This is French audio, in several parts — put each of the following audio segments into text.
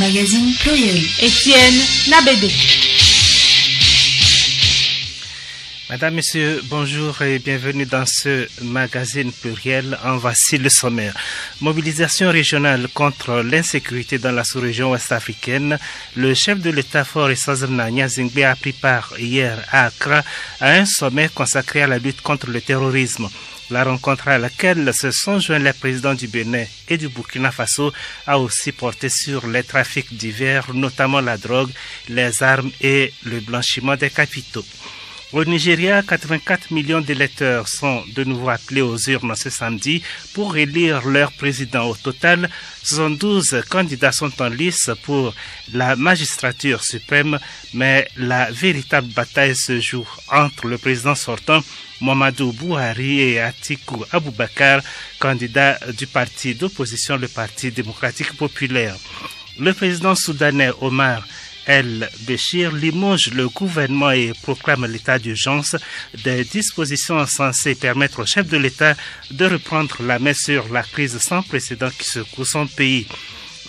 magazine pluriel. Étienne Nabédé. Madame, Messieurs, bonjour et bienvenue dans ce magazine pluriel. En voici le sommaire. Mobilisation régionale contre l'insécurité dans la sous-région ouest-africaine. Le chef de l'État Faure Essozimna Nyazingbe a pris part hier à Accra à un sommet consacré à la lutte contre le terrorisme. La rencontre à laquelle se sont joints les présidents du Bénin et du Burkina Faso a aussi porté sur les trafics divers, notamment la drogue, les armes et le blanchiment des capitaux. Au Nigeria, 84 millions d'électeurs sont de nouveau appelés aux urnes ce samedi pour élire leur président. Au total, 72 candidats sont en lice pour la magistrature suprême, mais la véritable bataille se joue entre le président sortant, Muhammadu Buhari, et Atiku Abubakar, candidat du parti d'opposition, le Parti démocratique populaire. Le président soudanais Omar El-Béchir limoge le gouvernement et proclame l'état d'urgence, des dispositions censées permettre au chef de l'État de reprendre la main sur la crise sans précédent qui secoue son pays.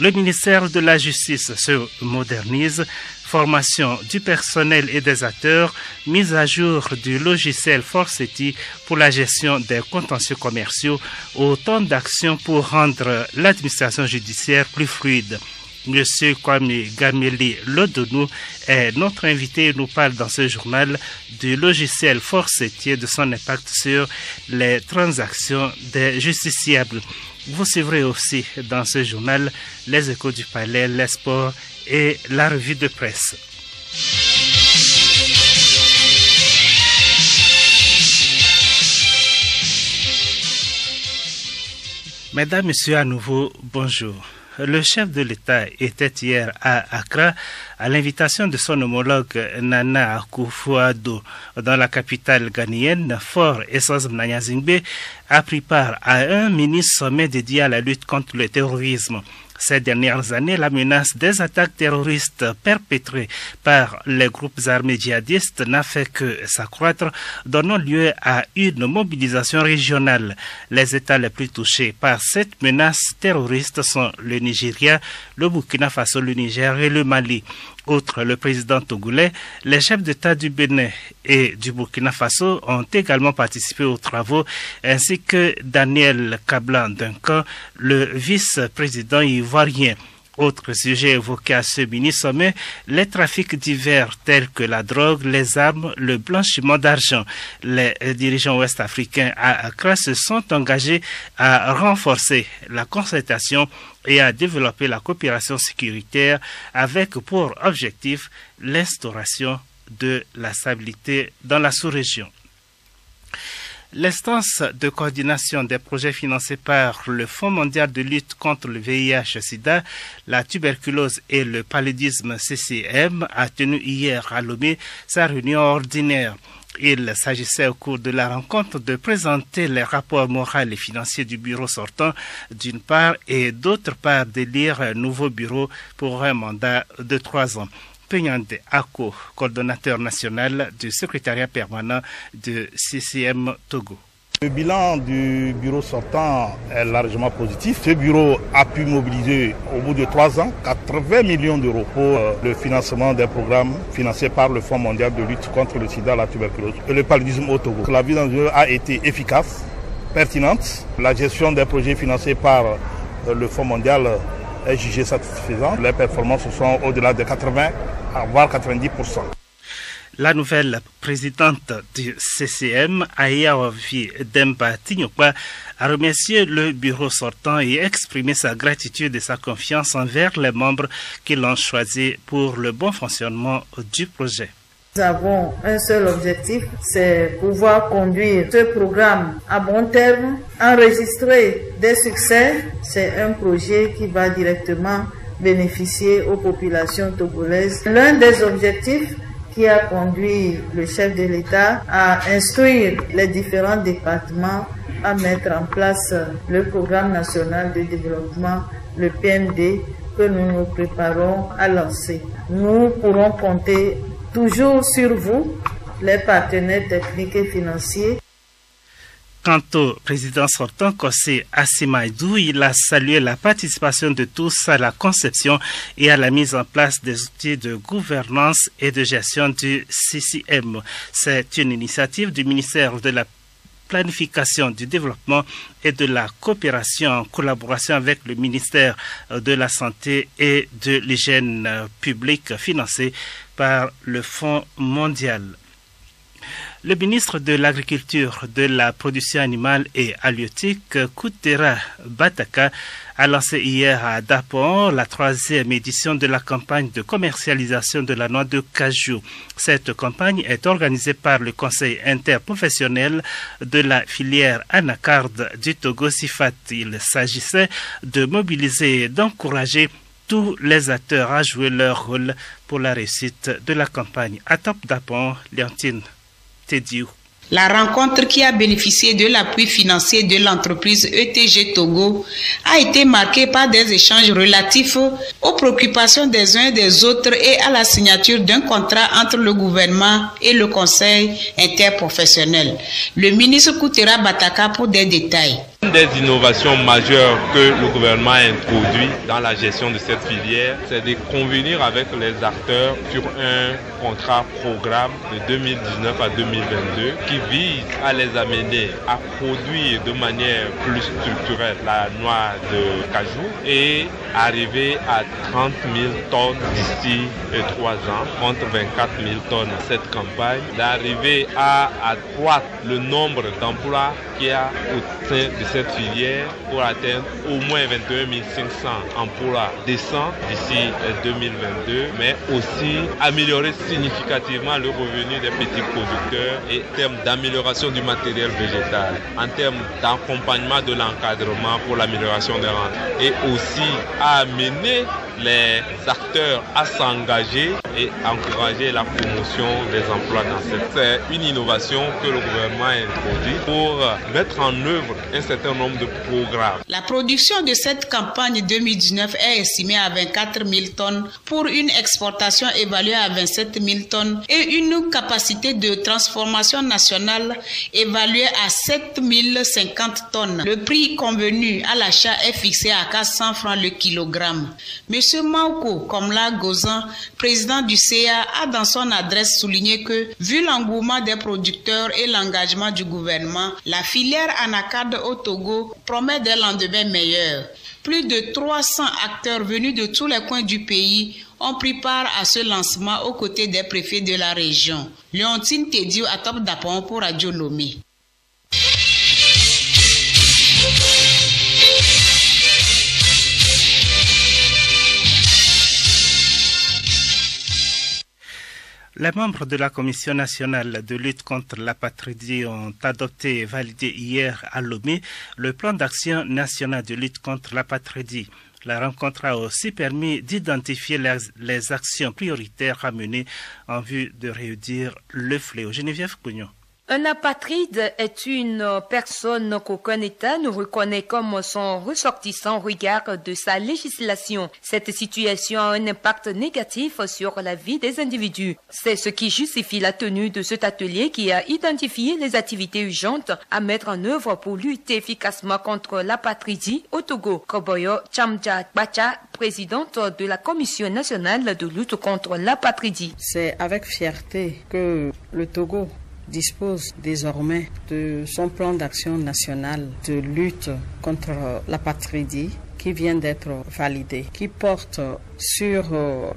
Le ministère de la Justice se modernise, formation du personnel et des acteurs, mise à jour du logiciel Forceti pour la gestion des contentieux commerciaux, autant d'actions pour rendre l'administration judiciaire plus fluide. Monsieur Kwame Gameli Lodonou est notre invité et nous parle dans ce journal du logiciel Forceti et de son impact sur les transactions des justiciables. Vous suivrez aussi dans ce journal les échos du palais, les sports et la revue de presse. Mesdames, Messieurs, à nouveau, bonjour. Le chef de l'État était hier à Accra à l'invitation de son homologue Nana Akufo-Addo dans la capitale ghanéenne. Faure Essozimna Nyazingbe a pris part à un mini-sommet dédié à la lutte contre le terrorisme. Ces dernières années, la menace des attaques terroristes perpétrées par les groupes armés djihadistes n'a fait que s'accroître, donnant lieu à une mobilisation régionale. Les États les plus touchés par cette menace terroriste sont le Nigeria, le Burkina Faso, le Niger et le Mali. Outre le président togolais, les chefs d'État du Bénin et du Burkina Faso ont également participé aux travaux, ainsi que Daniel Kablan-Duncan, le vice-président ivoirien. Autre sujet évoqué à ce mini-sommet, les trafics divers tels que la drogue, les armes, le blanchiment d'argent. Les dirigeants ouest-africains à Accra se sont engagés à renforcer la concertation et à développer la coopération sécuritaire avec pour objectif l'instauration de la stabilité dans la sous-région. L'instance de coordination des projets financés par le Fonds mondial de lutte contre le VIH-Sida, la tuberculose et le paludisme CCM a tenu hier à Lomé sa réunion ordinaire. Il s'agissait au cours de la rencontre de présenter les rapports moraux et financiers du bureau sortant d'une part et d'autre part d'élire un nouveau bureau pour un mandat de 3 ans. Penyande Ako, coordonnateur national du secrétariat permanent de CCM Togo. Le bilan du bureau sortant est largement positif. Ce bureau a pu mobiliser au bout de 3 ans 80 millions d'euros pour le financement des programmes financés par le Fonds mondial de lutte contre le sida, la tuberculose et le paludisme au Togo. La mise en œuvre a été efficace, pertinente. La gestion des projets financés par le Fonds mondial est jugée satisfaisante. Les performances sont au-delà de 80 voire 90%. La nouvelle présidente du CCM, Aya Wavi Demba Tignokwa, a remercié le bureau sortant et exprimé sa gratitude et sa confiance envers les membres qui l'ont choisi pour le bon fonctionnement du projet. Nous avons un seul objectif, c'est pouvoir conduire ce programme à bon terme, enregistrer des succès. C'est un projet qui va directement bénéficier aux populations togolaises. L'un des objectifs qui a conduit le chef de l'État à instruire les différents départements à mettre en place le programme national de développement, le PND, que nous nous préparons à lancer. Nous pourrons compter toujours sur vous, les partenaires techniques et financiers. Quant au président sortant, Kossé Asimaïdou, il a salué la participation de tous à la conception et à la mise en place des outils de gouvernance et de gestion du CCM. C'est une initiative du ministère de la Planification du développement et de la coopération en collaboration avec le ministère de la Santé et de l'Hygiène publique financée par le Fonds mondial. Le ministre de l'Agriculture, de la Production animale et halieutique, Koutera Bataka, a lancé hier à Dapon la 3e édition de la campagne de commercialisation de la noix de cajou. Cette campagne est organisée par le Conseil interprofessionnel de la filière anacarde du Togo Sifat. Il s'agissait de mobiliser et d'encourager tous les acteurs à jouer leur rôle pour la réussite de la campagne. À Top Dapon, Léontine Tédiou. La rencontre qui a bénéficié de l'appui financier de l'entreprise ETG Togo a été marquée par des échanges relatifs aux préoccupations des uns et des autres et à la signature d'un contrat entre le gouvernement et le conseil interprofessionnel. Le ministre Koutera Bataka pour des détails. Une des innovations majeures que le gouvernement a introduit dans la gestion de cette filière, c'est de convenir avec les acteurs sur un contrat programme de 2019 à 2022 qui vise à les amener à produire de manière plus structurelle la noix de cajou et arriver à 30 000 tonnes d'ici 3 ans, contre 24 000 tonnes cette campagne, d'arriver à accroître le nombre d'emplois qu'il y a au sein de cette filière pour atteindre au moins 21 500 emplois décents d'ici 2022, mais aussi améliorer significativement le revenu des petits producteurs et en termes d'amélioration du matériel végétal, en termes d'accompagnement de l'encadrement pour l'amélioration des rentes et aussi à amener les acteurs à s'engager et encourager la promotion des emplois dans cette. C'est une innovation que le gouvernement a introduite pour mettre en œuvre un certain nombre de programmes. La production de cette campagne 2019 est estimée à 24 000 tonnes pour une exportation évaluée à 27 000 tonnes et une capacité de transformation nationale évaluée à 7 050 tonnes. Le prix convenu à l'achat est fixé à 400 francs le kilogramme. Monsieur Mauko Komla Gozan, président du CA, a dans son adresse souligné que, vu l'engouement des producteurs et l'engagement du gouvernement, la filière anacarde au Togo promet des lendemains meilleurs. Plus de 300 acteurs venus de tous les coins du pays ont pris part à ce lancement aux côtés des préfets de la région. Léontine Tédiou à Top Dapon pour Radio Lomé. Les membres de la Commission nationale de lutte contre l'apatridie ont adopté et validé hier à Lomé le plan d'action national de lutte contre l'apatridie. La rencontre a aussi permis d'identifier les actions prioritaires à mener en vue de réduire le fléau. Geneviève Cougnon. Un apatride est une personne qu'aucun État ne reconnaît comme son ressortissant au regard de sa législation. Cette situation a un impact négatif sur la vie des individus. C'est ce qui justifie la tenue de cet atelier qui a identifié les activités urgentes à mettre en œuvre pour lutter efficacement contre l'apatridie au Togo. Koboyo Chamja Bacha, présidente de la Commission nationale de lutte contre l'apatridie. C'est avec fierté que le Togo dispose désormais de son plan d'action national de lutte contre l'apatridie qui vient d'être validé, qui porte sur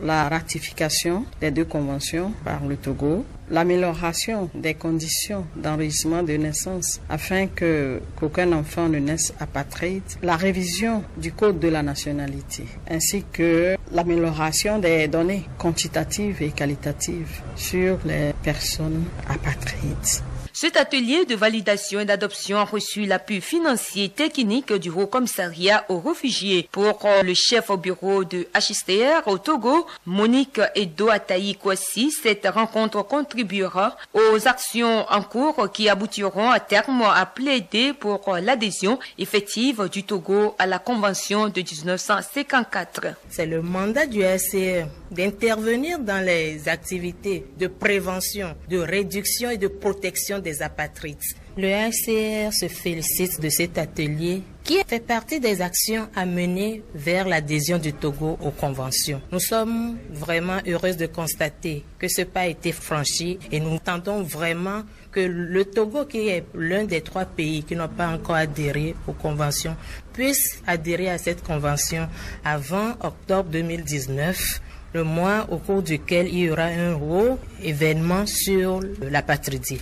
la ratification des 2 conventions par le Togo, l'amélioration des conditions d'enregistrement de naissance afin qu'aucun enfant ne naisse apatride, la révision du code de la nationalité, ainsi que l'amélioration des données quantitatives et qualitatives sur les personnes apatrides. Cet atelier de validation et d'adoption a reçu l'appui financier technique du Haut-Commissariat aux réfugiés. Pour le chef au bureau de HCR au Togo, Monique Edo Ataï Kwasi, cette rencontre contribuera aux actions en cours qui aboutiront à terme à plaider pour l'adhésion effective du Togo à la Convention de 1954. C'est le mandat du HCR d'intervenir dans les activités de prévention, de réduction et de protection des apatrides. Le HCR se félicite de cet atelier qui fait partie des actions à mener vers l'adhésion du Togo aux conventions. Nous sommes vraiment heureuses de constater que ce pas a été franchi et nous tentons vraiment que le Togo, qui est l'un des 3 pays qui n'ont pas encore adhéré aux conventions, puisse adhérer à cette convention avant octobre 2019, le mois au cours duquel il y aura un gros événement sur l'apatridie.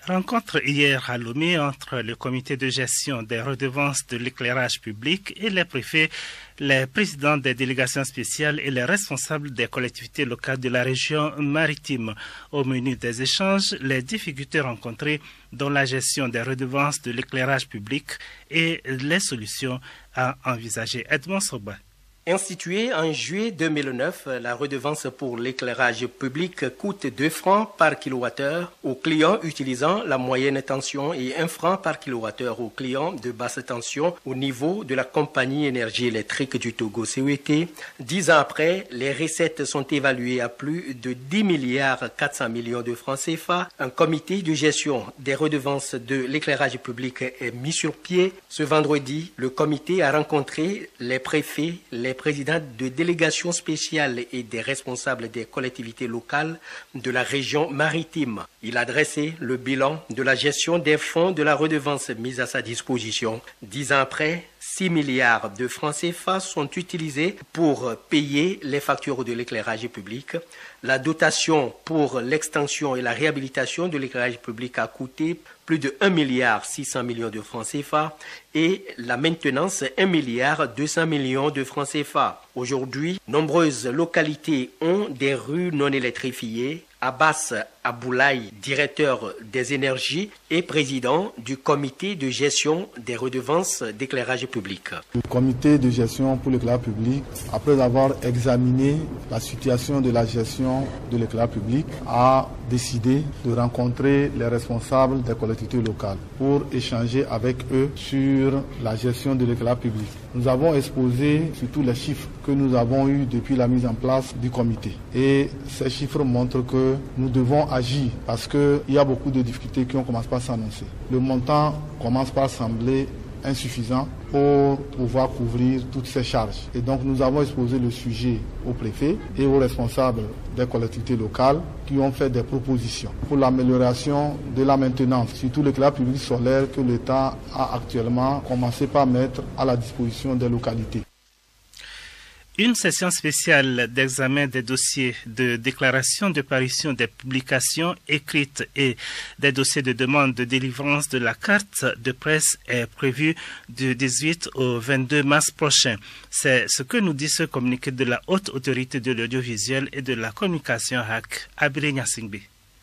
Rencontre hier à Lomé entre le comité de gestion des redevances de l'éclairage public et les préfets, les présidents des délégations spéciales et les responsables des collectivités locales de la région maritime. Au menu des échanges, les difficultés rencontrées dans la gestion des redevances de l'éclairage public et les solutions à envisager. Edmond Soba. Instituée en juillet 2009, la redevance pour l'éclairage public coûte 2 francs par kilowattheure aux clients utilisant la moyenne tension et 1 franc par kilowattheure aux clients de basse tension au niveau de la compagnie énergie électrique du Togo CET. 10 ans après, les recettes sont évaluées à plus de 10 milliards 400 millions de francs CFA. Un comité de gestion des redevances de l'éclairage public est mis sur pied. Ce vendredi, le comité a rencontré les préfets, les présidents de délégations spéciales et des responsables des collectivités locales de la région maritime. Il a dressé le bilan de la gestion des fonds de la redevance mise à sa disposition. 10 ans après, 6 milliards de francs CFA sont utilisés pour payer les factures de l'éclairage public. La dotation pour l'extension et la réhabilitation de l'éclairage public a coûté plus de 1 milliard 600 millions de francs CFA et la maintenance 1 milliard 200 millions de francs CFA. Aujourd'hui, nombreuses localités ont des rues non électrifiées. Abbas Aboulaye, directeur des énergies et président du comité de gestion des redevances d'éclairage public. Le comité de gestion pour l'éclairage public, après avoir examiné la situation de la gestion de l'éclairage public, a décidé de rencontrer les responsables des collectivités locales pour échanger avec eux sur la gestion de l'éclairage public. Nous avons exposé surtout les chiffres que nous avons eus depuis la mise en place du comité. Et ces chiffres montrent que nous devons agir parce qu'il y a beaucoup de difficultés qui ont commencé par s'annoncer. Le montant commence par sembler insuffisant pour pouvoir couvrir toutes ces charges. Et donc nous avons exposé le sujet au préfet et aux responsables des collectivités locales qui ont fait des propositions pour l'amélioration de la maintenance, surtout l'éclairage public solaire que l'État a actuellement commencé par mettre à la disposition des localités. Une session spéciale d'examen des dossiers de déclaration de parution des publications écrites et des dossiers de demande de délivrance de la carte de presse est prévue du 18 au 22 mars prochain. C'est ce que nous dit ce communiqué de la Haute Autorité de l'Audiovisuel et de la Communication HAC, Abiré Nyasingbe.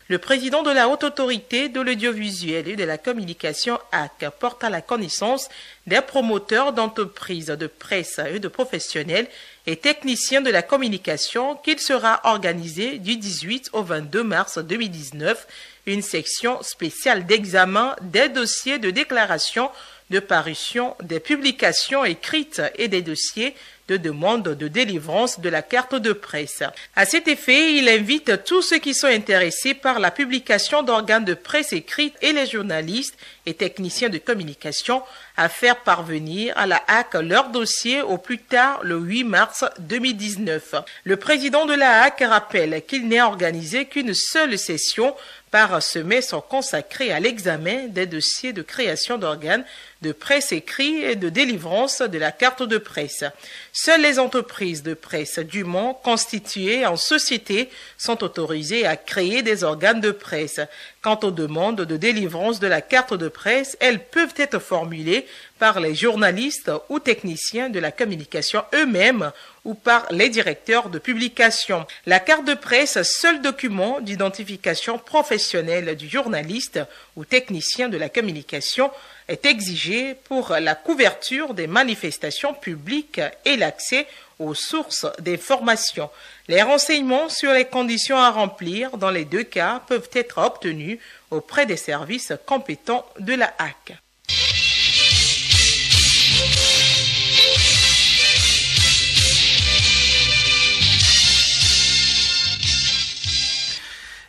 Le président de la Haute Autorité de l'Audiovisuel et de la Communication HAC porte à la connaissance des promoteurs d'entreprises de presse et de professionnels et techniciens de la communication qu'il sera organisé du 18 au 22 mars 2019 une section spéciale d'examen des dossiers de déclaration de parution des publications écrites et des dossiers de demande de délivrance de la carte de presse. À cet effet, il invite tous ceux qui sont intéressés par la publication d'organes de presse écrites et les journalistes et techniciens de communication à faire parvenir à la HAC leur dossier au plus tard le 8 mars 2019. Le président de la HAC rappelle qu'il n'est organisé qu'une seule session par semestre consacrée à l'examen des dossiers de création d'organes de presse écrits et de délivrance de la carte de presse. Seules les entreprises de presse dûment constituées en société sont autorisées à créer des organes de presse. Quant aux demandes de délivrance de la carte de presse, elles peuvent être formulées par les journalistes ou techniciens de la communication eux-mêmes ou par les directeurs de publication. La carte de presse, seul document d'identification professionnelle du journaliste ou technicien de la communication, est exigée pour la couverture des manifestations publiques et l'accès aux sources d'information. Les renseignements sur les conditions à remplir dans les deux cas peuvent être obtenus auprès des services compétents de la HAC.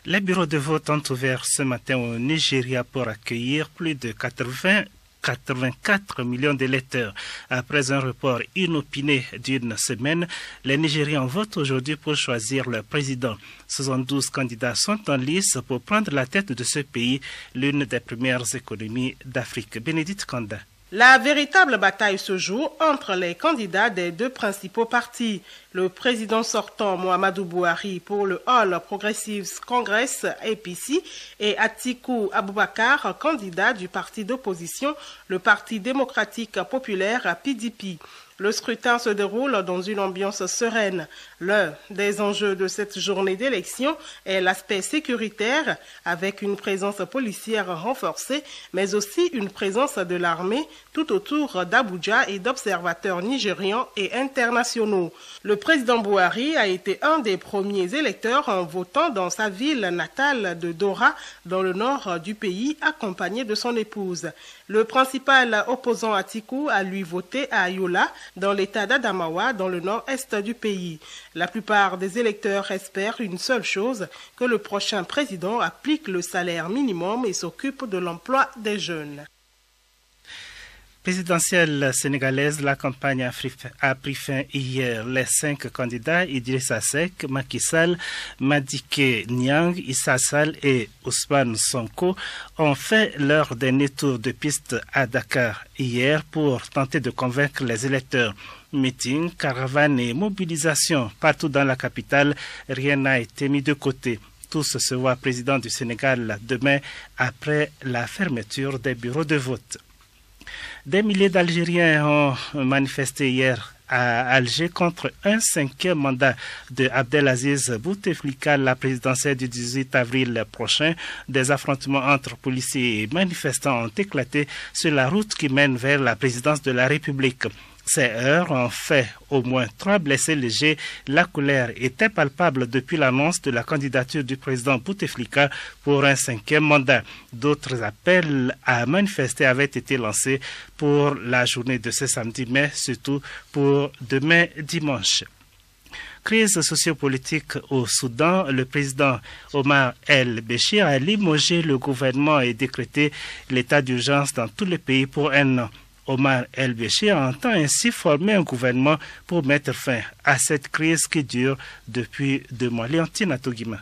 Les bureaux de vote ont ouvert ce matin au Nigeria pour accueillir plus de 84 millions d'électeurs. Après un report inopiné d'une semaine, les Nigérians votent aujourd'hui pour choisir leur président. 72 candidats sont en lice pour prendre la tête de ce pays, l'une des premières économies d'Afrique. Bénédicte Kanda. La véritable bataille se joue entre les candidats des deux principaux partis. Le président sortant Muhammadu Buhari pour le All Progressive Congress APC et Atiku Abubakar, candidat du parti d'opposition, le Parti démocratique populaire PDP. Le scrutin se déroule dans une ambiance sereine. L'un des enjeux de cette journée d'élection est l'aspect sécuritaire, avec une présence policière renforcée, mais aussi une présence de l'armée tout autour d'Abuja et d'observateurs nigérians et internationaux. Le président Buhari a été un des premiers électeurs en votant dans sa ville natale de Dora, dans le nord du pays, accompagné de son épouse. Le principal opposant Atiku a lui voté à Yola, dans l'état d'Adamawa, dans le nord-est du pays. La plupart des électeurs espèrent une seule chose, que le prochain président applique le salaire minimum et s'occupe de l'emploi des jeunes. Présidentielle sénégalaise, la campagne a pris fin hier. Les 5 candidats, Idrissa Seck, Macky Sall, Madické Niang, Issa Sall et Ousmane Sonko, ont fait leur dernier tour de piste à Dakar hier pour tenter de convaincre les électeurs. Meeting, caravane et mobilisation partout dans la capitale, rien n'a été mis de côté. Tous se voient président du Sénégal demain après la fermeture des bureaux de vote. Des milliers d'Algériens ont manifesté hier à Alger contre un 5e mandat de Abdelaziz Bouteflika, la présidentielle du 18 avril prochain. Des affrontements entre policiers et manifestants ont éclaté sur la route qui mène vers la présidence de la République. Ces heurts ont fait au moins 3 blessés légers. La colère était palpable depuis l'annonce de la candidature du président Bouteflika pour un 5e mandat. D'autres appels à manifester avaient été lancés pour la journée de ce samedi, mais surtout pour demain dimanche. Crise sociopolitique au Soudan, le président Omar el-Béchir a limogé le gouvernement et décrété l'état d'urgence dans tout le pays pour un an. Omar el-Béchir entend ainsi former un gouvernement pour mettre fin à cette crise qui dure depuis 2 mois. Léontine Atogima.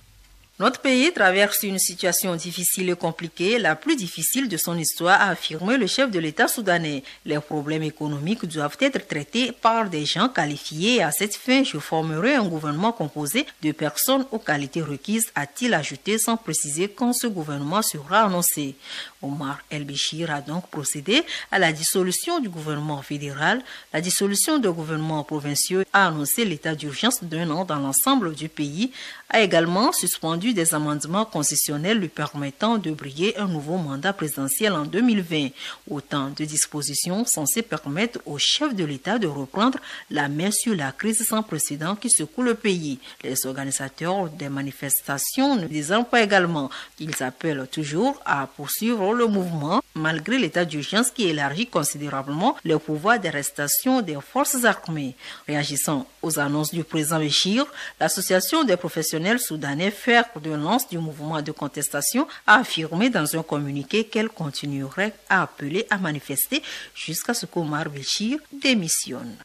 Notre pays traverse une situation difficile et compliquée, la plus difficile de son histoire, a affirmé le chef de l'État soudanais. Les problèmes économiques doivent être traités par des gens qualifiés. À cette fin, je formerai un gouvernement composé de personnes aux qualités requises, a-t-il ajouté sans préciser quand ce gouvernement sera annoncé. Omar el-Béchir a donc procédé à la dissolution du gouvernement fédéral. La dissolution des gouvernements provinciaux a annoncé l'état d'urgence d'1 an dans l'ensemble du pays, a également suspendu des amendements constitutionnels lui permettant de briguer un nouveau mandat présidentiel en 2020. Autant de dispositions censées permettre au chef de l'État de reprendre la main sur la crise sans précédent qui secoue le pays. Les organisateurs des manifestations ne disent pas également qu'ils appellent toujours à poursuivre le mouvement malgré l'état d'urgence qui élargit considérablement le pouvoir d'arrestation des forces armées. Réagissant aux annonces du président Béchir, l'association des professionnels soudanais fer de lance du mouvement de contestation a affirmé dans un communiqué qu'elle continuerait à appeler à manifester jusqu'à ce qu'Omar Béchir démissionne.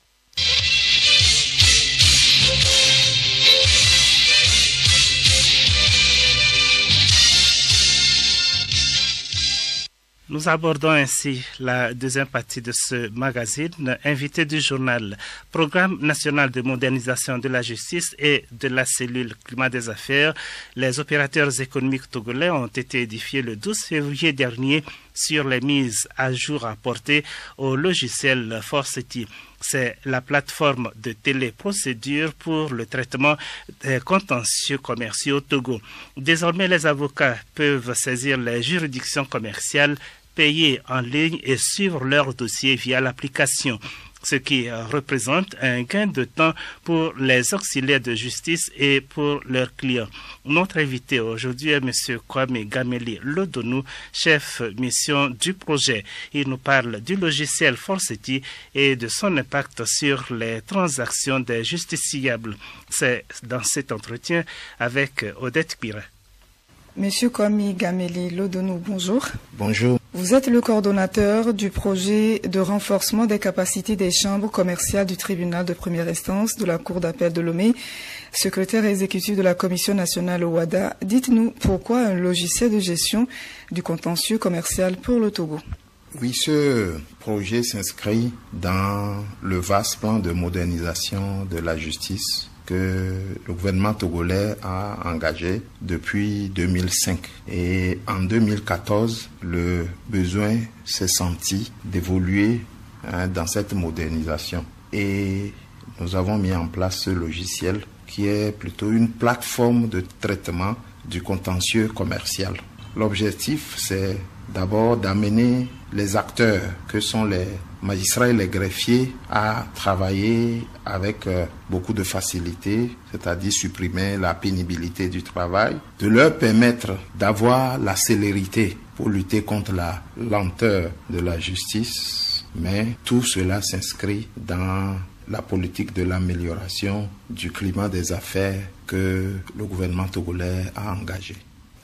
Nous abordons ainsi la deuxième partie de ce magazine. Invité du journal, Programme national de modernisation de la justice et de la cellule climat des affaires. Les opérateurs économiques togolais ont été édifiés le 12 février dernier sur les mises à jour apportées au logiciel Forcity. C'est la plateforme de téléprocédure pour le traitement des contentieux commerciaux au Togo. Désormais, les avocats peuvent saisir les juridictions commerciales, payer en ligne et suivre leur dossier via l'application, ce qui représente un gain de temps pour les auxiliaires de justice et pour leurs clients. Notre invité aujourd'hui est M. Kwame Gameli Lodonou, chef mission du projet. Il nous parle du logiciel Forcity et de son impact sur les transactions des justiciables. C'est dans cet entretien avec Odette Pira. Monsieur Kwame Gameli Lodonou, bonjour. Bonjour. Vous êtes le coordonnateur du projet de renforcement des capacités des chambres commerciales du tribunal de première instance de la Cour d'appel de Lomé, secrétaire exécutif de la Commission nationale OADA. Dites-nous pourquoi un logiciel de gestion du contentieux commercial pour le Togo. Oui, ce projet s'inscrit dans le vaste plan de modernisation de la justice que le gouvernement togolais a engagé depuis 2005. Et en 2014, le besoin s'est senti d'évoluer dans cette modernisation. Et nous avons mis en place ce logiciel qui est plutôt une plateforme de traitement du contentieux commercial. L'objectif, c'est d'abord d'amener les acteurs que sont les magistrats et les greffiers à travailler avec beaucoup de facilité, c'est-à-dire supprimer la pénibilité du travail, de leur permettre d'avoir la célérité pour lutter contre la lenteur de la justice, mais tout cela s'inscrit dans la politique de l'amélioration du climat des affaires que le gouvernement togolais a engagé.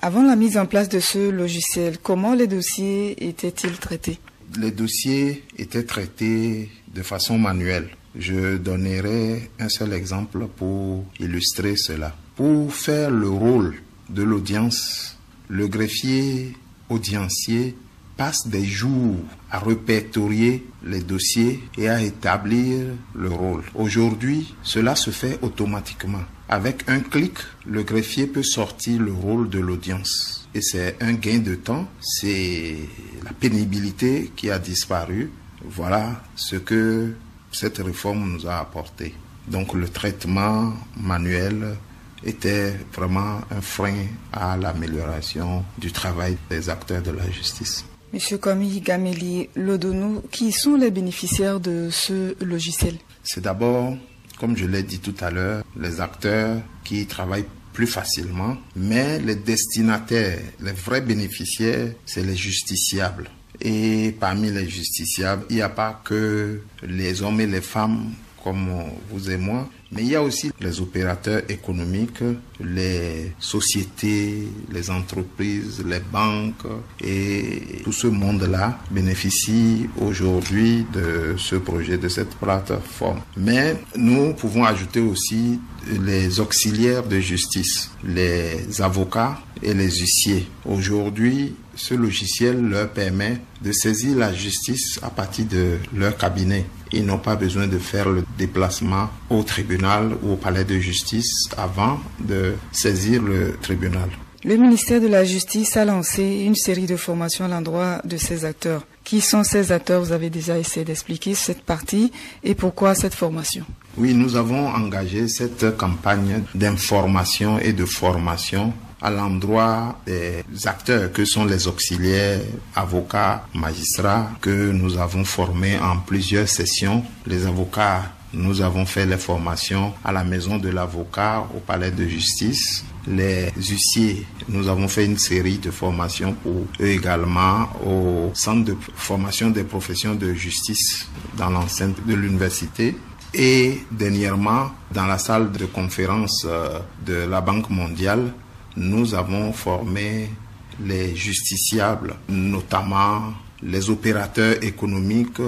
Avant la mise en place de ce logiciel, comment les dossiers étaient-ils traités? Les dossiers étaient traités de façon manuelle. Je donnerai un seul exemple pour illustrer cela. Pour faire le rôle de l'audience, le greffier audiencier passe des jours à répertorier les dossiers et à établir le rôle. Aujourd'hui, cela se fait automatiquement. Avec un clic, le greffier peut sortir le rôle de l'audience. Et c'est un gain de temps, c'est la pénibilité qui a disparu. Voilà ce que cette réforme nous a apporté. Donc le traitement manuel était vraiment un frein à l'amélioration du travail des acteurs de la justice. Monsieur Kwame Gameli Lodonou, qui sont les bénéficiaires de ce logiciel? C'est d'abord, comme je l'ai dit tout à l'heure, les acteurs qui travaillent plus facilement, mais les destinataires, les vrais bénéficiaires, c'est les justiciables. Et parmi les justiciables, il n'y a pas que les hommes et les femmes comme vous et moi, mais il y a aussi les opérateurs économiques, les sociétés, les entreprises, les banques, et tout ce monde-là bénéficie aujourd'hui de ce projet, de cette plateforme. Mais nous pouvons ajouter aussi les auxiliaires de justice, les avocats et les huissiers. Aujourd'hui, ce logiciel leur permet de saisir la justice à partir de leur cabinet. Ils n'ont pas besoin de faire le déplacement au tribunal ou au palais de justice avant de saisir le tribunal. Le ministère de la Justice a lancé une série de formations à l'endroit de ces acteurs. Qui sont ces acteurs? Vous avez déjà essayé d'expliquer cette partie et pourquoi cette formation? Oui, nous avons engagé cette campagne d'information et de formation à l'endroit des acteurs que sont les auxiliaires, avocats, magistrats, que nous avons formés en plusieurs sessions. Les avocats, nous avons fait les formations à la maison de l'avocat, au palais de justice. Les huissiers, nous avons fait une série de formations pour eux également au centre de formation des professions de justice dans l'enceinte de l'université. Et dernièrement, dans la salle de conférence de la Banque mondiale, nous avons formé les justiciables, notamment les opérateurs économiques,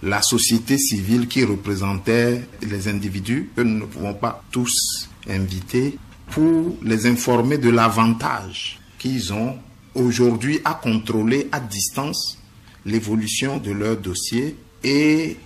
la société civile qui représentait les individus que nous ne pouvons pas tous inviter, pour les informer de l'avantage qu'ils ont aujourd'hui à contrôler à distance l'évolution de leur dossier. Et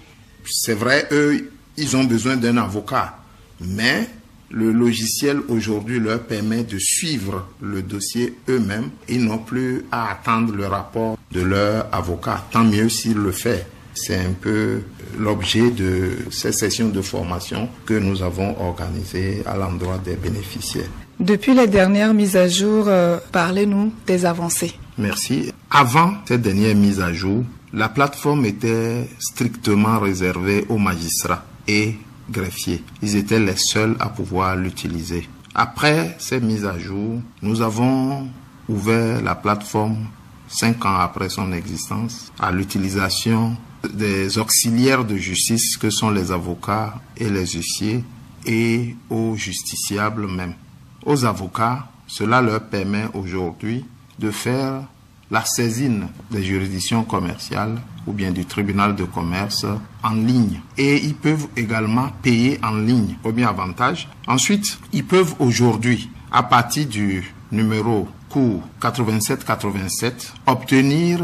c'est vrai, eux, ils ont besoin d'un avocat, mais le logiciel aujourd'hui leur permet de suivre le dossier eux-mêmes. Ils n'ont plus à attendre le rapport de leur avocat, tant mieux s'il le fait. C'est un peu l'objet de ces sessions de formation que nous avons organisées à l'endroit des bénéficiaires. Depuis les dernières mises à jour, parlez-nous des avancées. Merci. Avant cette dernière mise à jour, la plateforme était strictement réservée aux magistrats et greffiers. Ils étaient les seuls à pouvoir l'utiliser. Après ces mises à jour, nous avons ouvert la plateforme 5 ans après son existence à l'utilisation des auxiliaires de justice que sont les avocats et les huissiers et aux justiciables même. Aux avocats, Cela leur permet aujourd'hui de faire la saisine des juridictions commerciales ou bien du tribunal de commerce en ligne. Et ils peuvent également payer en ligne. Premier avantage. Ensuite, ils peuvent aujourd'hui, à partir du numéro cours 8787, obtenir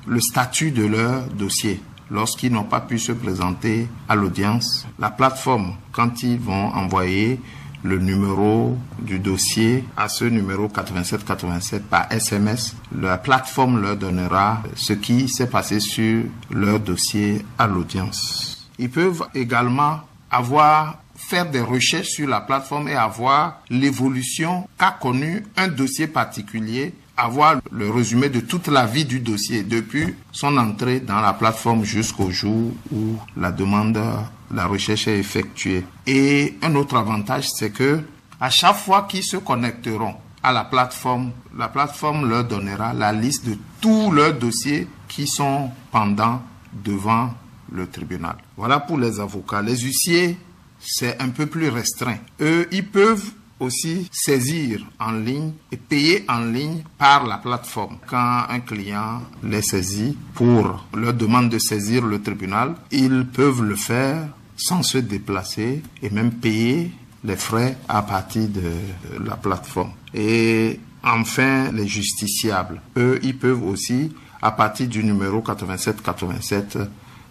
le statut de leur dossier. Lorsqu'ils n'ont pas pu se présenter à l'audience, la plateforme, quand ils vont envoyer le numéro du dossier à ce numéro 8787 par SMS, la plateforme leur donnera ce qui s'est passé sur leur dossier à l'audience. Ils peuvent également faire des recherches sur la plateforme et avoir l'évolution qu'a connue un dossier particulier, avoir le résumé de toute la vie du dossier depuis son entrée dans la plateforme jusqu'au jour où la recherche est effectuée. Et un autre avantage, c'est que à chaque fois qu'ils se connecteront à la plateforme leur donnera la liste de tous leurs dossiers qui sont pendants devant le tribunal. Voilà pour les avocats. Les huissiers, c'est un peu plus restreint. Eux, ils peuvent aussi saisir en ligne et payer en ligne par la plateforme. Quand un client les saisit pour leur demande de saisir le tribunal, ils peuvent le faire sans se déplacer et même payer les frais à partir de la plateforme. Et enfin, les justiciables, eux, ils peuvent aussi, à partir du numéro 8787,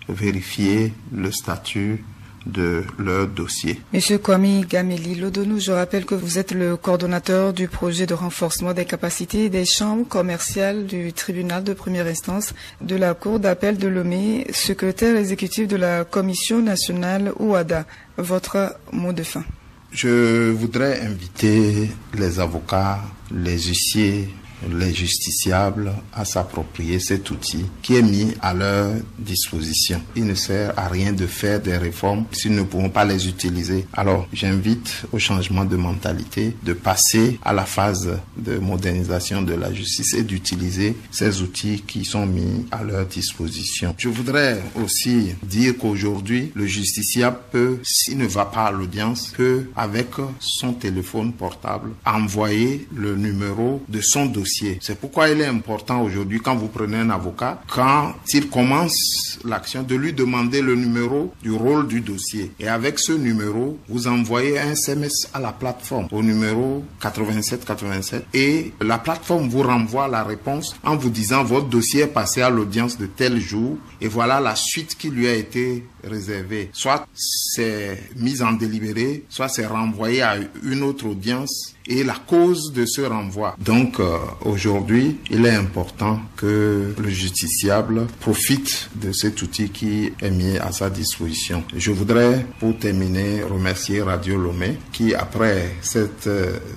vérifier le statut de leur dossier. Monsieur Kwame Gameli Lodonou, je rappelle que vous êtes le coordonnateur du projet de renforcement des capacités des chambres commerciales du tribunal de première instance de la Cour d'appel de Lomé, secrétaire exécutif de la Commission nationale OUADA. Votre mot de fin. Je voudrais inviter les avocats, les huissiers, les justiciables à s'approprier cet outil qui est mis à leur disposition. Il ne sert à rien de faire des réformes s'ils ne pourront pas les utiliser. Alors, j'invite au changement de mentalité, de passer à la phase de modernisation de la justice et d'utiliser ces outils qui sont mis à leur disposition. Je voudrais aussi dire qu'aujourd'hui, le justiciable peut, s'il ne va pas à l'audience, peut, avec son téléphone portable, envoyer le numéro de son dossier. C'est pourquoi il est important aujourd'hui, quand vous prenez un avocat, quand il commence l'action, de lui demander le numéro du rôle du dossier. Et avec ce numéro, vous envoyez un SMS à la plateforme au numéro 8787 et la plateforme vous renvoie la réponse en vous disant votre dossier est passé à l'audience de tel jour et voilà la suite qui lui a été réservée. Soit c'est mis en délibéré, soit c'est renvoyé à une autre audience et la cause de ce renvoi. Donc aujourd'hui, il est important que le justiciable profite de cet outil qui est mis à sa disposition. Je voudrais, pour terminer, remercier Radio Lomé qui, après cette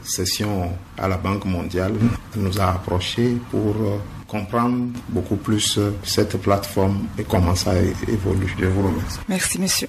session à la Banque mondiale, nous a approchés pour comprendre beaucoup plus cette plateforme et comment ça évolue. Je vous remercie. Merci, monsieur.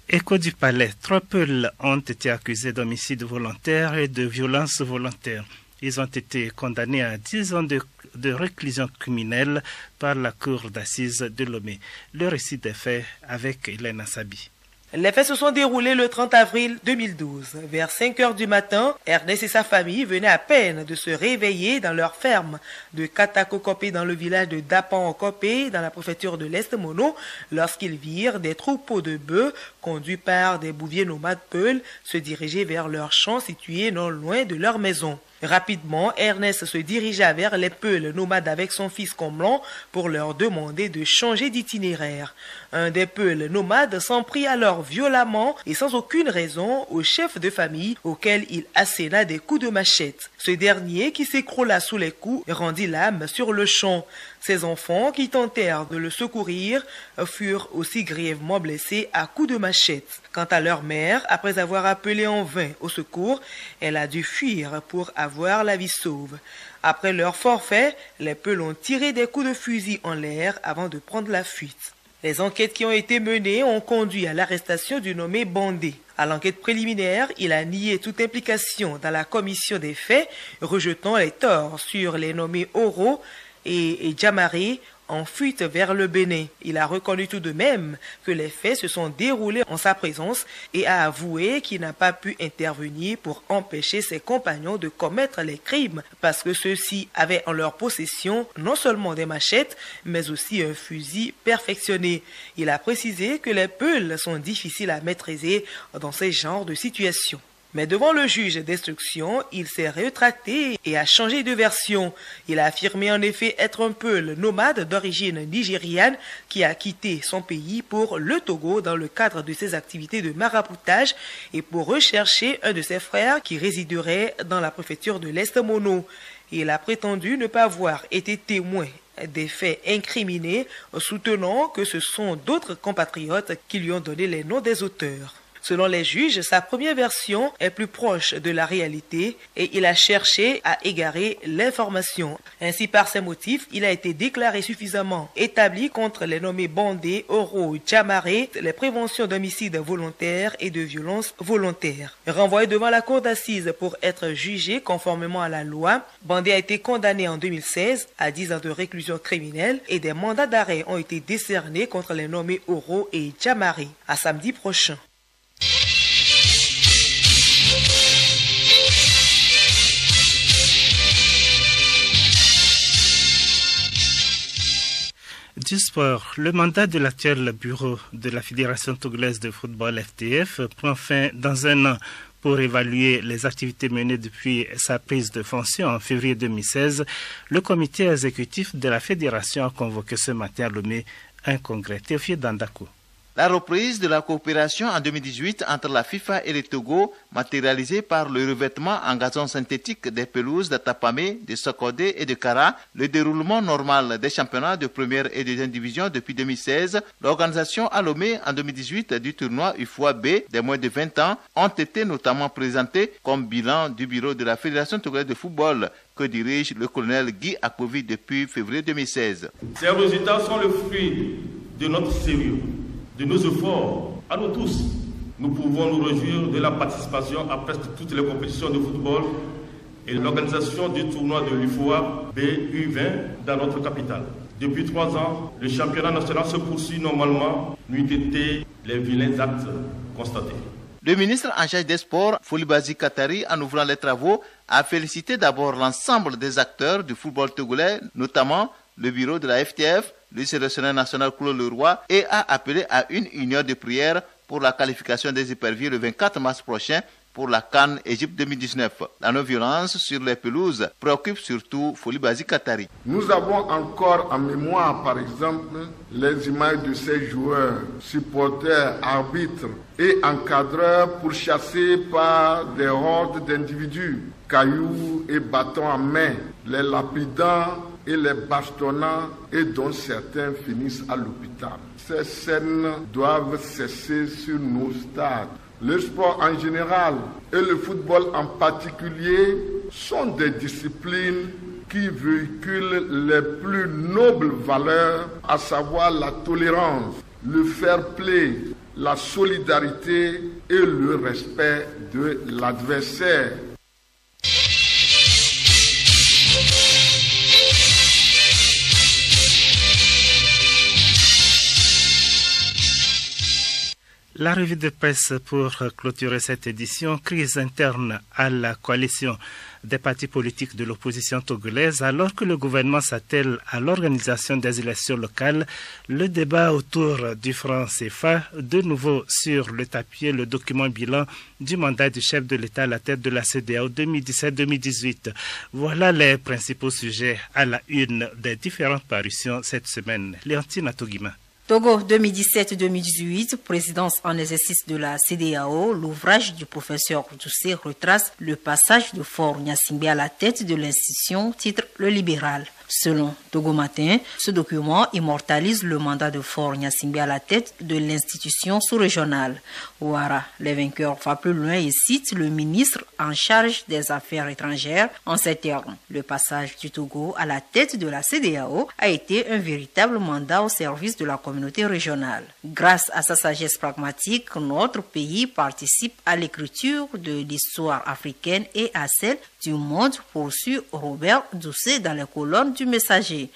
Écho du Palais, 3 Peuls ont été accusés d'homicide volontaire et de violence volontaire. Ils ont été condamnés à 10 ans de réclusion criminelle par la cour d'assises de Lomé. Le récit des faits avec Hélène Assabi. Les faits se sont déroulés le 30 avril 2012. Vers 5 heures du matin, Ernest et sa famille venaient à peine de se réveiller dans leur ferme de Katako-Kopé dans le village de Dapan-Kopé dans la préfecture de l'Est-Mono lorsqu'ils virent des troupeaux de bœufs conduits par des bouviers nomades Peuls se diriger vers leur champ situé non loin de leur maison. Rapidement, Ernest se dirigea vers les Peuls nomades avec son fils Comblan pour leur demander de changer d'itinéraire. Un des Peuls nomades s'en prit alors violemment et sans aucune raison au chef de famille auquel il asséna des coups de machette. Ce dernier, qui s'écroula sous les coups, rendit l'âme sur le champ. Ses enfants, qui tentèrent de le secourir, furent aussi grièvement blessés à coups de machette. Quant à leur mère, après avoir appelé en vain au secours, elle a dû fuir pour avoir la vie sauve. Après leur forfait, les Peuls ont tiré des coups de fusil en l'air avant de prendre la fuite. Les enquêtes qui ont été menées ont conduit à l'arrestation du nommé Bandé. À l'enquête préliminaire, il a nié toute implication dans la commission des faits, rejetant les torts sur les nommés Oro et Djamaré en fuite vers le Bénin. Il a reconnu tout de même que les faits se sont déroulés en sa présence et a avoué qu'il n'a pas pu intervenir pour empêcher ses compagnons de commettre les crimes parce que ceux-ci avaient en leur possession non seulement des machettes mais aussi un fusil perfectionné. Il a précisé que les peuls sont difficiles à maîtriser dans ces genres de situations. Mais devant le juge d'instruction, il s'est rétracté et a changé de version. Il a affirmé en effet être un peul nomade d'origine nigériane qui a quitté son pays pour le Togo dans le cadre de ses activités de maraboutage et pour rechercher un de ses frères qui résiderait dans la préfecture de l'Est Mono. Il a prétendu ne pas avoir été témoin des faits incriminés, soutenant que ce sont d'autres compatriotes qui lui ont donné les noms des auteurs. Selon les juges, sa première version est plus proche de la réalité et il a cherché à égarer l'information. Ainsi, par ces motifs, il a été déclaré suffisamment établi contre les nommés Bandé, Oro, Djamaré, les préventions d'homicide volontaire et de violence volontaire. Renvoyé devant la cour d'assises pour être jugé conformément à la loi, Bandé a été condamné en 2016 à 10 ans de réclusion criminelle et des mandats d'arrêt ont été décernés contre les nommés Oro et Djamaré. À samedi prochain. Du sport, le mandat de l'actuel bureau de la Fédération togolaise de football FTF prend fin dans un an. Pour évaluer les activités menées depuis sa prise de fonction en février 2016, le comité exécutif de la Fédération a convoqué ce matin à Lomé un congrès. Théophile Dandakou. La reprise de la coopération en 2018 entre la FIFA et le Togo, matérialisée par le revêtement en gazon synthétique des pelouses de Tapamé, de Sokodé et de Kara, le déroulement normal des championnats de première et deuxième division depuis 2016, l'organisation à Lomé en 2018 du tournoi UFOA B des moins de 20 ans ont été notamment présentés comme bilan du bureau de la Fédération togolaise de football que dirige le colonel Guy Akpovi depuis février 2016. Ces résultats sont le fruit de notre sérieux, de nos efforts, à nous tous. Nous pouvons nous réjouir de la participation à presque toutes les compétitions de football et l'organisation du tournoi de l'UFOA BU20 dans notre capitale. Depuis 3 ans, le championnat national se poursuit normalement, n'eût été les vilains actes constatés. Le ministre en charge des sports, Folibazi Katari, en ouvrant les travaux, a félicité d'abord l'ensemble des acteurs du football togolais, notamment le bureau de la FTF, le sélectionneur national Claude Leroy, et a appelé à une union de prière pour la qualification des éperviers le 24 mars prochain pour la CAN Égypte 2019. La non-violence sur les pelouses préoccupe surtout Folibazi Katari. Nous avons encore en mémoire, par exemple, les images de ces joueurs, supporters, arbitres et encadreurs pourchassés par des hordes d'individus, cailloux et bâtons en main, les lapidant et les bastonnant et dont certains finissent à l'hôpital. Ces scènes doivent cesser sur nos stades. Le sport en général et le football en particulier sont des disciplines qui véhiculent les plus nobles valeurs, à savoir la tolérance, le fair play, la solidarité et le respect de l'adversaire. La revue de presse pour clôturer cette édition, crise interne à la coalition des partis politiques de l'opposition togolaise. Alors que le gouvernement s'attelle à l'organisation des élections locales, le débat autour du franc CFA, de nouveau sur le tapis, le document bilan du mandat du chef de l'État à la tête de la CEDEAO 2017-2018. Voilà les principaux sujets à la une des différentes parutions cette semaine. Léontine Atogima. Togo 2017-2018, présidence en exercice de la CEDEAO, l'ouvrage du professeur Doucet retrace le passage de Faure Gnassingbé à la tête de l'institution, titre Le Libéral. Selon Togo Matin, ce document immortalise le mandat de Faure Gnassingbé à la tête de l'institution sous-régionale. Ouara, les vainqueurs, va plus loin et cite le ministre en charge des affaires étrangères en ces termes. Le passage du Togo à la tête de la CEDEAO a été un véritable mandat au service de la communauté régionale. Grâce à sa sagesse pragmatique, notre pays participe à l'écriture de l'histoire africaine et à celle du monde, poursuit Robert Doucet dans les colonnes du Messager.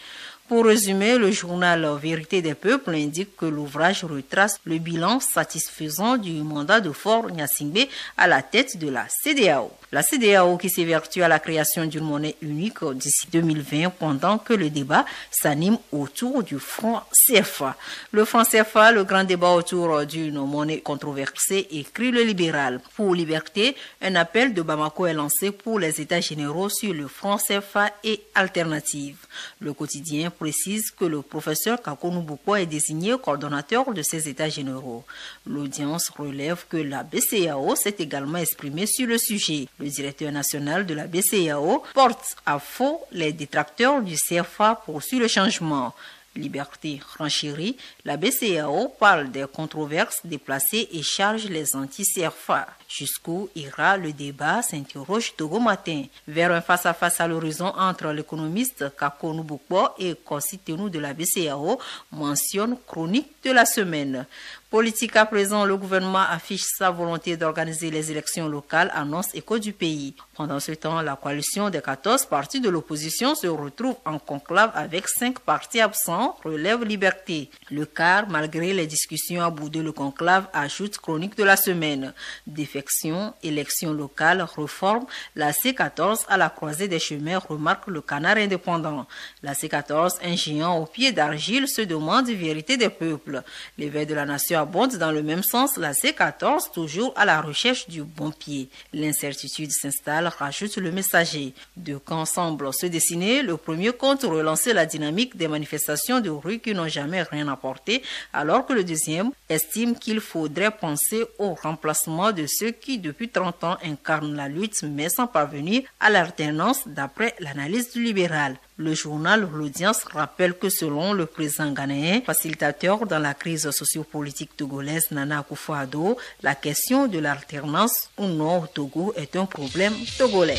Pour résumer, le journal Vérité des peuples indique que l'ouvrage retrace le bilan satisfaisant du mandat de Faure Gnassingbé à la tête de la CEDEAO. La CEDEAO qui s'évertue à la création d'une monnaie unique d'ici 2020 pendant que le débat s'anime autour du franc CFA. Le franc CFA, le grand débat autour d'une monnaie controversée, écrit le libéral. Pour Liberté, un appel de Bamako est lancé pour les états généraux sur le franc CFA et alternatives. Le quotidien précise que le professeur Kakonou Bouko est désigné coordonnateur de ces états généraux. L'audience relève que la BCEAO s'est également exprimée sur le sujet. Le directeur national de la BCEAO porte à faux les détracteurs du CFA poursuit le changement. Liberté renchérie, la BCEAO parle des controverses déplacées et charge les anti-CFA. Jusqu'où ira le débat, s'interroge Togo Matin. Vers un face-à-face à l'horizon entre l'économiste Kakonou Bouko et Kossi-Tenou de la BCEAO, mentionne chronique de la semaine. Politique à présent, le gouvernement affiche sa volonté d'organiser les élections locales, annonce Écho du pays. Pendant ce temps, la coalition des 14 partis de l'opposition se retrouve en conclave avec 5 partis absents, relève Liberté. Le quart, malgré les discussions à bouder le conclave, ajoute chronique de la semaine. Défection, élections locales, réforme, la C14 à la croisée des chemins, remarque le Canard indépendant. La C14, un géant au pied d'argile, se demande vérité des peuples. L'éveil de la nation abonde dans le même sens, la C14 toujours à la recherche du bon pied. L'incertitude s'installe, rajoute le messager. Deux camps semblent se dessiner. Le premier compte relancer la dynamique des manifestations de rue qui n'ont jamais rien apporté, alors que le deuxième estime qu'il faudrait penser au remplacement de ceux qui depuis 30 ans incarnent la lutte mais sans parvenir à l'alternance d'après l'analyse du libéral. Le journal L'Audience rappelle que selon le président ghanéen, facilitateur dans la crise sociopolitique togolaise Nana Akufo-Addo, la question de l'alternance ou non au Togo est un problème togolais.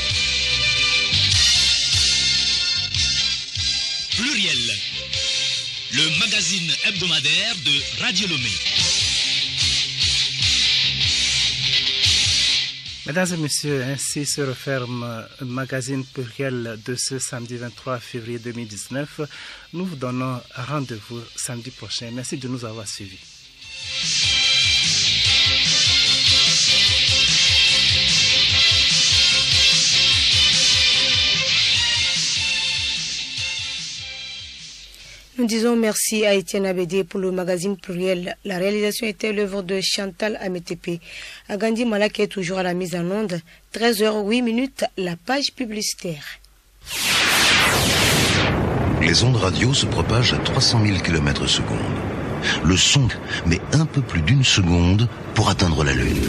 Pluriel, le magazine hebdomadaire de Radio Lomé. Mesdames et messieurs, ainsi se referme le magazine Pluriel de ce samedi 23 février 2019. Nous vous donnons rendez-vous samedi prochain. Merci de nous avoir suivis. Nous disons merci à Étienne Abédé pour le magazine Pluriel. La réalisation était l'œuvre de Chantal Ametepe. Agandi Malak est toujours à la mise en onde. 13h08, la page publicitaire. Les ondes radio se propagent à 300 000 km/s. Le son met un peu plus d'une seconde pour atteindre la Lune.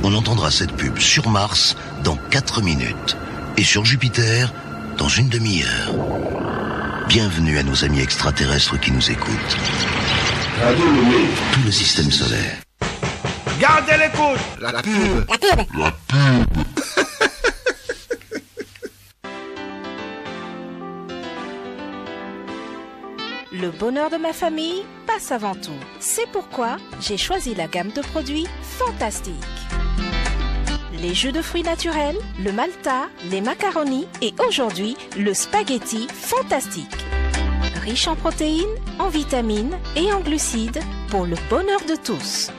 On entendra cette pub sur Mars dans 4 minutes et sur Jupiter dans une demi-heure. Bienvenue à nos amis extraterrestres qui nous écoutent. Tout le système solaire. Gardez l'écoute. La pub. La pub. Le bonheur de ma famille passe avant tout. C'est pourquoi j'ai choisi la gamme de produits Fantastique. Les jus de fruits naturels, le malta, les macaronis et aujourd'hui le spaghetti Fantastique. Riche en protéines, en vitamines et en glucides pour le bonheur de tous.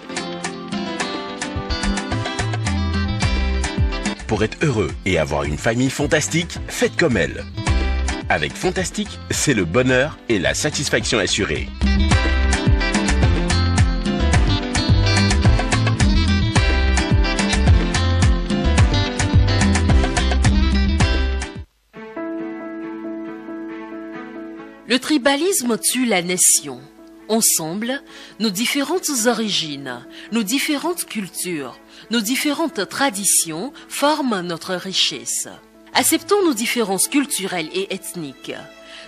Pour être heureux et avoir une famille fantastique, faites comme elle. Avec Fantastique, c'est le bonheur et la satisfaction assurée. Le tribalisme tue la nation. Ensemble, nos différentes origines, nos différentes cultures, nos différentes traditions forment notre richesse. Acceptons nos différences culturelles et ethniques.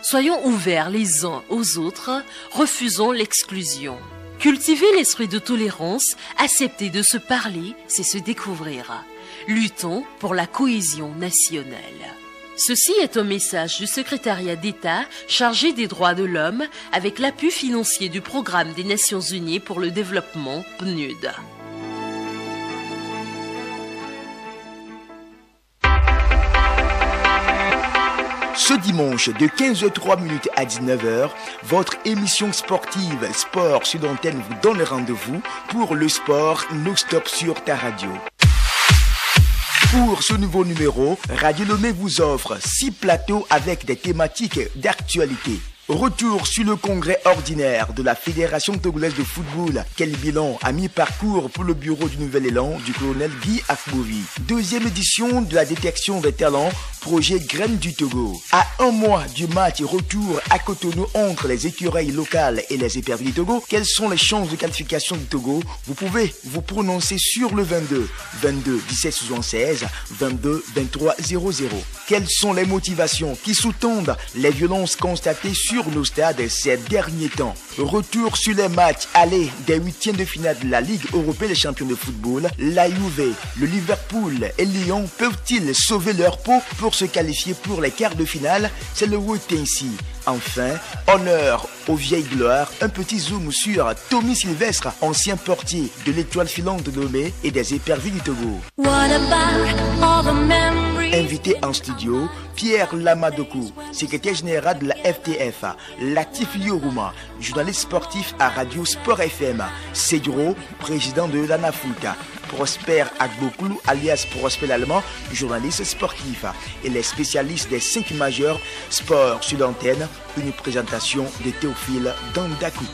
Soyons ouverts les uns aux autres, refusons l'exclusion. Cultiver l'esprit de tolérance, accepter de se parler, c'est se découvrir. Luttons pour la cohésion nationale. Ceci est un message du secrétariat d'État chargé des droits de l'homme avec l'appui financier du Programme des Nations Unies pour le développement PNUD. Ce dimanche de 15h03 à 19h, votre émission sportive Sport sur l'antenne vous donne rendez-vous pour le sport non-stop sur ta radio. Pour ce nouveau numéro, Radio Lomé vous offre 6 plateaux avec des thématiques d'actualité. Retour sur le congrès ordinaire de la Fédération togolaise de football. Quel bilan à mi-parcours pour le bureau du Nouvel Élan du colonel Guy Afbovi. Deuxième édition de la détection des talents, projet Graines du Togo. À un mois du match retour à Cotonou entre les écureuils locales et les éperviers du Togo, quelles sont les chances de qualification du Togo? Vous pouvez vous prononcer sur le 22 17 76 22 23 00. Quelles sont les motivations qui sous-tendent les violences constatées sur nos stades ces derniers temps? Retour sur les matchs allés des huitièmes de finale de la Ligue européenne des champions de football. La Juve, le Liverpool et Lyon peuvent-ils sauver leur peau pour se qualifier pour les quarts de finale? C'est le wait-and-see. Enfin, honneur aux vieilles gloires, un petit zoom sur Tommy Sylvestre, ancien portier de l'étoile filante de Lomé et des éperviers du Togo. Invité en studio, Pierre Lamadokou, secrétaire général de la FTF, Latif Yoruma, journaliste sportif à Radio Sport FM, Cedro, président de l'Anafuta, Prosper Agbokoulou, alias Prosper l'Allemand, journaliste sportif, et les spécialistes des 5 majeurs sport sur l'antenne, une présentation de Théophile Dandakou.